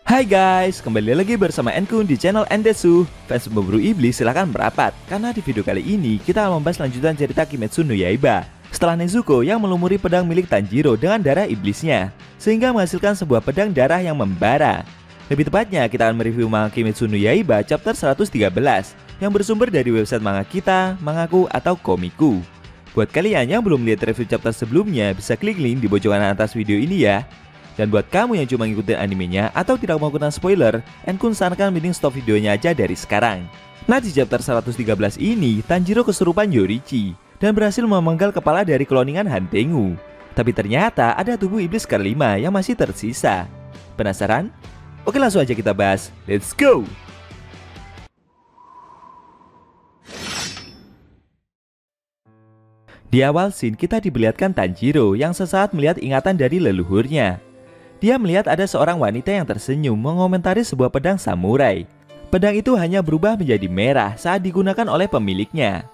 Hai guys, kembali lagi bersama Enkun di channel Endesu. Fans pemburu iblis silahkan merapat, karena di video kali ini kita akan membahas lanjutan cerita Kimetsu no Yaiba. Setelah Nezuko yang melumuri pedang milik Tanjiro dengan darah iblisnya, sehingga menghasilkan sebuah pedang darah yang membara. Lebih tepatnya, kita akan mereview manga Kimetsu no Yaiba chapter 113 yang bersumber dari website manga kita, Mangaku atau Komiku. Buat kalian yang belum lihat review chapter sebelumnya, bisa klik link di pojokan atas video ini ya. Dan buat kamu yang cuma ngikutin animenya atau tidak mau ikutan spoiler, Enkun sarankan mending stop videonya aja dari sekarang. Nah, di chapter 113 ini, Tanjiro kesurupan Yorichi dan berhasil memenggal kepala dari kloningan Hantengu. Tapi ternyata ada tubuh iblis kelima yang masih tersisa. Penasaran? Oke, langsung aja kita bahas. Let's go! Di awal scene kita diperlihatkan Tanjiro yang sesaat melihat ingatan dari leluhurnya. Dia melihat ada seorang wanita yang tersenyum mengomentari sebuah pedang samurai. Pedang itu hanya berubah menjadi merah saat digunakan oleh pemiliknya.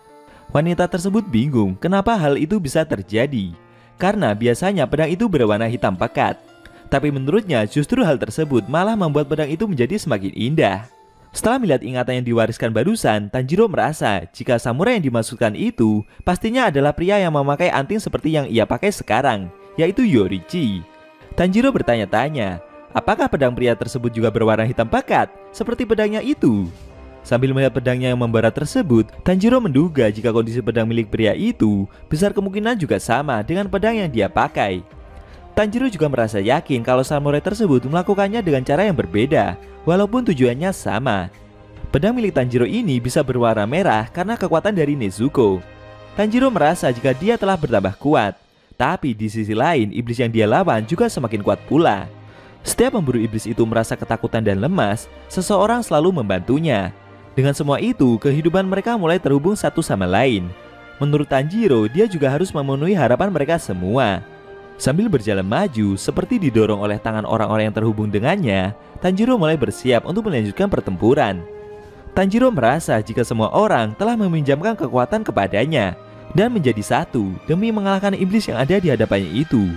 Wanita tersebut bingung kenapa hal itu bisa terjadi, karena biasanya pedang itu berwarna hitam pekat. Tapi menurutnya justru hal tersebut malah membuat pedang itu menjadi semakin indah. Setelah melihat ingatan yang diwariskan barusan, Tanjiro merasa jika samurai yang dimaksudkan itu pastinya adalah pria yang memakai anting seperti yang ia pakai sekarang, yaitu Yorichi. Tanjiro bertanya-tanya, apakah pedang pria tersebut juga berwarna hitam pekat seperti pedangnya itu? Sambil melihat pedangnya yang membara tersebut, Tanjiro menduga jika kondisi pedang milik pria itu besar kemungkinan juga sama dengan pedang yang dia pakai. Tanjiro juga merasa yakin kalau samurai tersebut melakukannya dengan cara yang berbeda, walaupun tujuannya sama. Pedang milik Tanjiro ini bisa berwarna merah karena kekuatan dari Nezuko. Tanjiro merasa jika dia telah bertambah kuat. Tapi di sisi lain, iblis yang dia lawan juga semakin kuat pula. Setiap pemburu iblis itu merasa ketakutan dan lemas, seseorang selalu membantunya. Dengan semua itu, kehidupan mereka mulai terhubung satu sama lain. Menurut Tanjiro, dia juga harus memenuhi harapan mereka semua. Sambil berjalan maju, seperti didorong oleh tangan orang-orang yang terhubung dengannya, Tanjiro mulai bersiap untuk melanjutkan pertempuran. Tanjiro merasa jika semua orang telah meminjamkan kekuatan kepadanya dan menjadi satu demi mengalahkan iblis yang ada di hadapannya itu.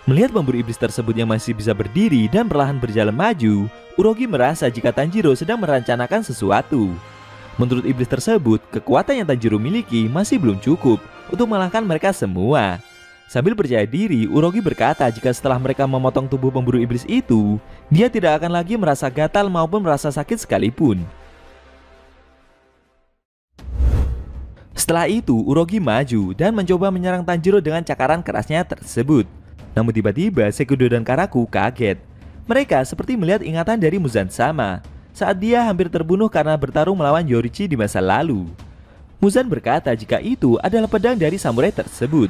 Melihat pemburu iblis tersebut yang masih bisa berdiri dan perlahan berjalan maju, Urogi merasa jika Tanjiro sedang merencanakan sesuatu. Menurut iblis tersebut, kekuatan yang Tanjiro miliki masih belum cukup untuk mengalahkan mereka semua. Sambil percaya diri, Urogi berkata jika setelah mereka memotong tubuh pemburu iblis itu, dia tidak akan lagi merasa gatal maupun merasa sakit sekalipun. Setelah itu, Urogi maju dan mencoba menyerang Tanjiro dengan cakaran kerasnya tersebut. Namun tiba-tiba Sekudo dan Karaku kaget. Mereka seperti melihat ingatan dari Muzan sama saat dia hampir terbunuh karena bertarung melawan Yorichi di masa lalu. Muzan berkata jika itu adalah pedang dari samurai tersebut.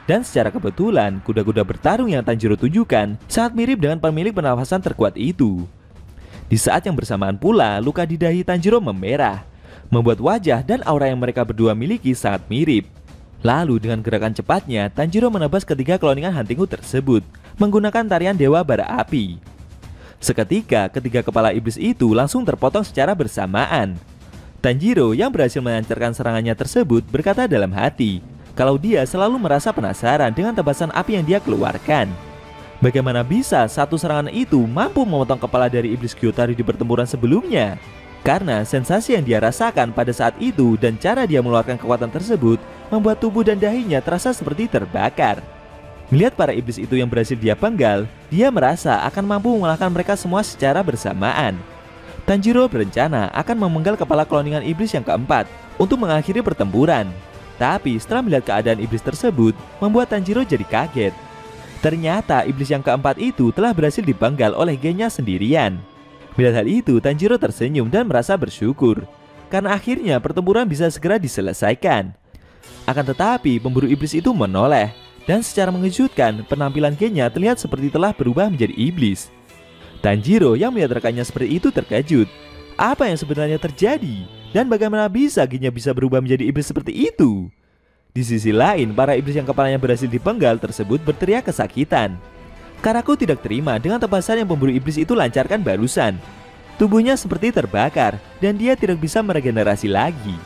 Dan secara kebetulan, kuda-kuda bertarung yang Tanjiro tunjukkan sangat mirip dengan pemilik pernafasan terkuat itu. Di saat yang bersamaan pula, luka di dahi Tanjiro memerah, membuat wajah dan aura yang mereka berdua miliki sangat mirip. Lalu dengan gerakan cepatnya, Tanjiro menebas ketiga kloningan Hantengu tersebut menggunakan tarian Dewa Bara Api. Seketika, ketiga kepala iblis itu langsung terpotong secara bersamaan. Tanjiro yang berhasil melancarkan serangannya tersebut berkata dalam hati kalau dia selalu merasa penasaran dengan tebasan api yang dia keluarkan. Bagaimana bisa satu serangan itu mampu memotong kepala dari iblis Gyotari di pertempuran sebelumnya? Karena sensasi yang dia rasakan pada saat itu dan cara dia mengeluarkan kekuatan tersebut membuat tubuh dan dahinya terasa seperti terbakar. Melihat para iblis itu yang berhasil dia penggal, dia merasa akan mampu mengalahkan mereka semua secara bersamaan. Tanjiro berencana akan memenggal kepala kloningan iblis yang keempat untuk mengakhiri pertempuran. Tapi setelah melihat keadaan iblis tersebut, membuat Tanjiro jadi kaget. Ternyata iblis yang keempat itu telah berhasil dipenggal oleh gennya sendirian. Melihat hal itu, Tanjiro tersenyum dan merasa bersyukur karena akhirnya pertempuran bisa segera diselesaikan. Akan tetapi, pemburu iblis itu menoleh dan secara mengejutkan, penampilan gennya terlihat seperti telah berubah menjadi iblis. Tanjiro yang melihat rekannya seperti itu terkejut. Apa yang sebenarnya terjadi? Dan bagaimana bisa gennya bisa berubah menjadi iblis seperti itu? Di sisi lain, para iblis yang kepalanya berhasil dipenggal tersebut berteriak kesakitan. Karaku tidak terima dengan tebasan yang pemburu iblis itu lancarkan barusan. Tubuhnya seperti terbakar dan dia tidak bisa meregenerasi lagi.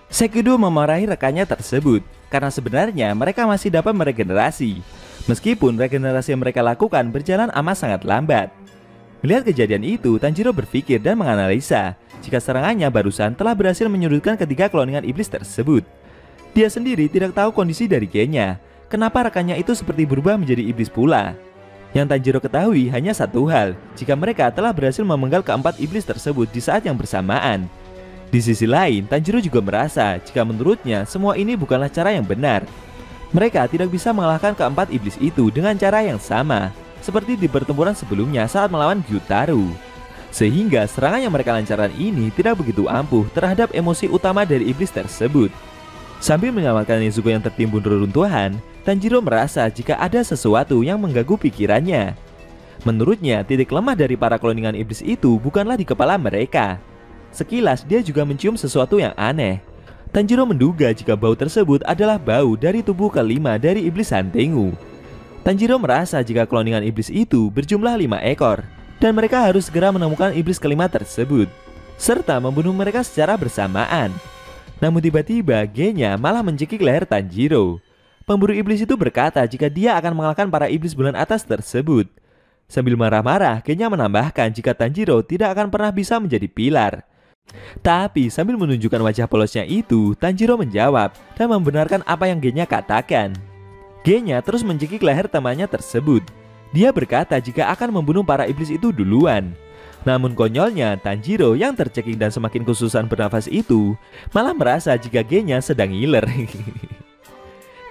Sekudo memarahi rekannya tersebut karena sebenarnya mereka masih dapat meregenerasi. Meskipun regenerasi yang mereka lakukan berjalan amat sangat lambat. Melihat kejadian itu, Tanjiro berpikir dan menganalisa jika serangannya barusan telah berhasil menyudutkan ketiga kloningan iblis tersebut. Dia sendiri tidak tahu kondisi dari Genya. Kenapa rekannya itu seperti berubah menjadi iblis pula? Yang Tanjiro ketahui hanya satu hal, jika mereka telah berhasil memenggal keempat iblis tersebut di saat yang bersamaan. Di sisi lain, Tanjiro juga merasa jika menurutnya semua ini bukanlah cara yang benar. Mereka tidak bisa mengalahkan keempat iblis itu dengan cara yang sama, seperti di pertempuran sebelumnya saat melawan Gyutaro. Sehingga serangan yang mereka lancarkan ini tidak begitu ampuh terhadap emosi utama dari iblis tersebut. Sambil mengamalkan Nezuko yang tertimbun reruntuhan, Tanjiro merasa jika ada sesuatu yang mengganggu pikirannya. Menurutnya, titik lemah dari para kloningan iblis itu bukanlah di kepala mereka. Sekilas dia juga mencium sesuatu yang aneh. Tanjiro menduga jika bau tersebut adalah bau dari tubuh kelima dari iblis Hantengu. Tanjiro merasa jika kloningan iblis itu berjumlah 5 ekor, dan mereka harus segera menemukan iblis kelima tersebut, serta membunuh mereka secara bersamaan. Namun tiba-tiba Genya malah mencekik leher Tanjiro. Pemburu iblis itu berkata jika dia akan mengalahkan para iblis bulan atas tersebut. Sambil marah-marah, Genya menambahkan jika Tanjiro tidak akan pernah bisa menjadi pilar. Tapi sambil menunjukkan wajah polosnya itu, Tanjiro menjawab dan membenarkan apa yang Genya katakan. Genya terus mencekik leher temannya tersebut. Dia berkata jika akan membunuh para iblis itu duluan. Namun konyolnya, Tanjiro yang tercekik dan semakin kesusahan bernafas itu malah merasa jika Genya sedang ngiler.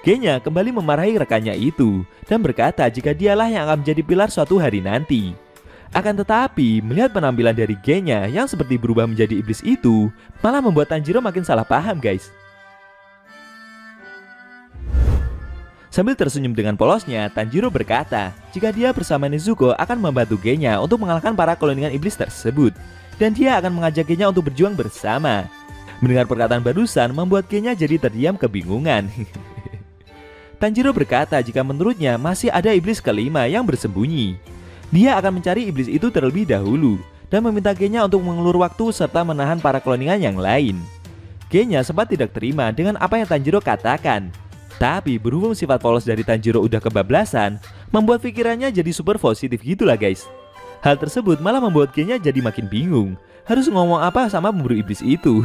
Genya kembali memarahi rekannya itu dan berkata jika dialah yang akan menjadi pilar suatu hari nanti. Akan tetapi, melihat penampilan dari Genya yang seperti berubah menjadi iblis itu malah membuat Tanjiro makin salah paham, guys. Sambil tersenyum dengan polosnya, Tanjiro berkata jika dia bersama Nezuko akan membantu Genya untuk mengalahkan para kloningan iblis tersebut, dan dia akan mengajak Genya untuk berjuang bersama. Mendengar perkataan barusan membuat Genya jadi terdiam kebingungan. Tanjiro berkata jika menurutnya masih ada iblis kelima yang bersembunyi. Dia akan mencari iblis itu terlebih dahulu dan meminta Genya untuk mengulur waktu serta menahan para kloningan yang lain. Genya sempat tidak terima dengan apa yang Tanjiro katakan. Tapi berhubung sifat polos dari Tanjiro udah kebablasan, membuat pikirannya jadi super positif gitulah guys. Hal tersebut malah membuat Genya jadi makin bingung harus ngomong apa sama pemburu iblis itu.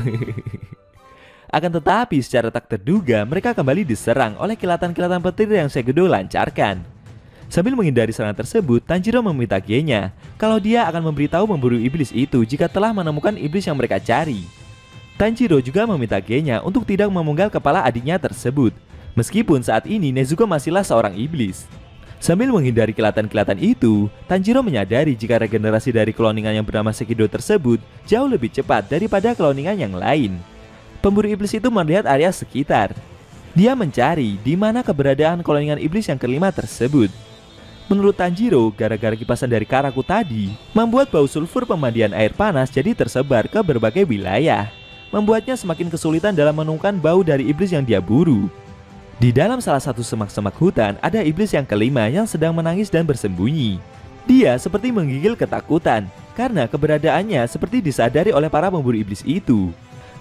Akan tetapi secara tak terduga mereka kembali diserang oleh kilatan-kilatan petir yang Segudo lancarkan. Sambil menghindari serangan tersebut, Tanjiro meminta Genya kalau dia akan memberitahu pemburu iblis itu jika telah menemukan iblis yang mereka cari. Tanjiro juga meminta Genya untuk tidak memenggal kepala adiknya tersebut. Meskipun saat ini Nezuko masihlah seorang iblis. Sambil menghindari kilatan-kilatan itu, Tanjiro menyadari jika regenerasi dari kloningan yang bernama Sekido tersebut jauh lebih cepat daripada kloningan yang lain. Pemburu iblis itu melihat area sekitar. Dia mencari di mana keberadaan kloningan iblis yang kelima tersebut. Menurut Tanjiro, gara-gara kipasan dari Karaku tadi, membuat bau sulfur pemandian air panas jadi tersebar ke berbagai wilayah, membuatnya semakin kesulitan dalam menemukan bau dari iblis yang dia buru. Di dalam salah satu semak-semak hutan ada iblis yang kelima yang sedang menangis dan bersembunyi. Dia seperti menggigil ketakutan karena keberadaannya seperti disadari oleh para pemburu iblis itu.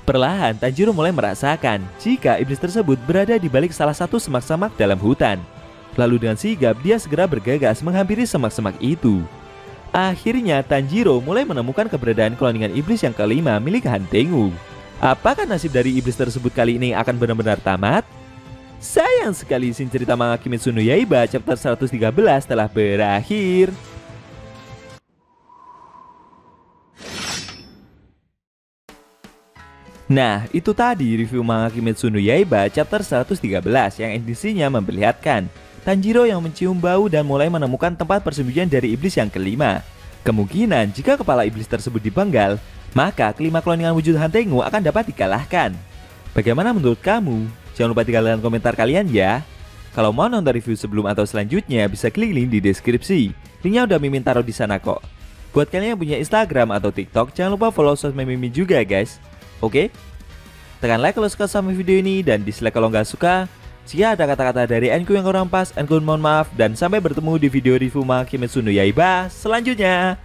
Perlahan Tanjiro mulai merasakan jika iblis tersebut berada di balik salah satu semak-semak dalam hutan. Lalu dengan sigap dia segera bergegas menghampiri semak-semak itu. Akhirnya Tanjiro mulai menemukan keberadaan kloningan iblis yang kelima milik Hantengu. Apakah nasib dari iblis tersebut kali ini akan benar-benar tamat? Sayang sekali scene cerita manga Kimetsu no Yaiba chapter 113 telah berakhir. Nah, itu tadi review manga Kimetsu no Yaiba chapter 113 yang edisinya memperlihatkan Tanjiro yang mencium bau dan mulai menemukan tempat persembunyian dari iblis yang kelima. Kemungkinan jika kepala iblis tersebut dipenggal, maka kelima kloningan wujud Hantengu akan dapat dikalahkan. Bagaimana menurut kamu? Jangan lupa tinggalkan komentar kalian ya. Kalau mau nonton review sebelum atau selanjutnya bisa klik link di deskripsi. Linknya udah Mimin taruh di sana kok. Buat kalian yang punya Instagram atau TikTok, jangan lupa follow sosmed Mimin juga ya guys. Oke? Tekan like kalau suka sama video ini dan dislike kalau nggak suka. Jika ada kata-kata dari Enku yang kurang pas, Enku mohon maaf dan sampai bertemu di video review manga Kimetsu no Yaiba selanjutnya.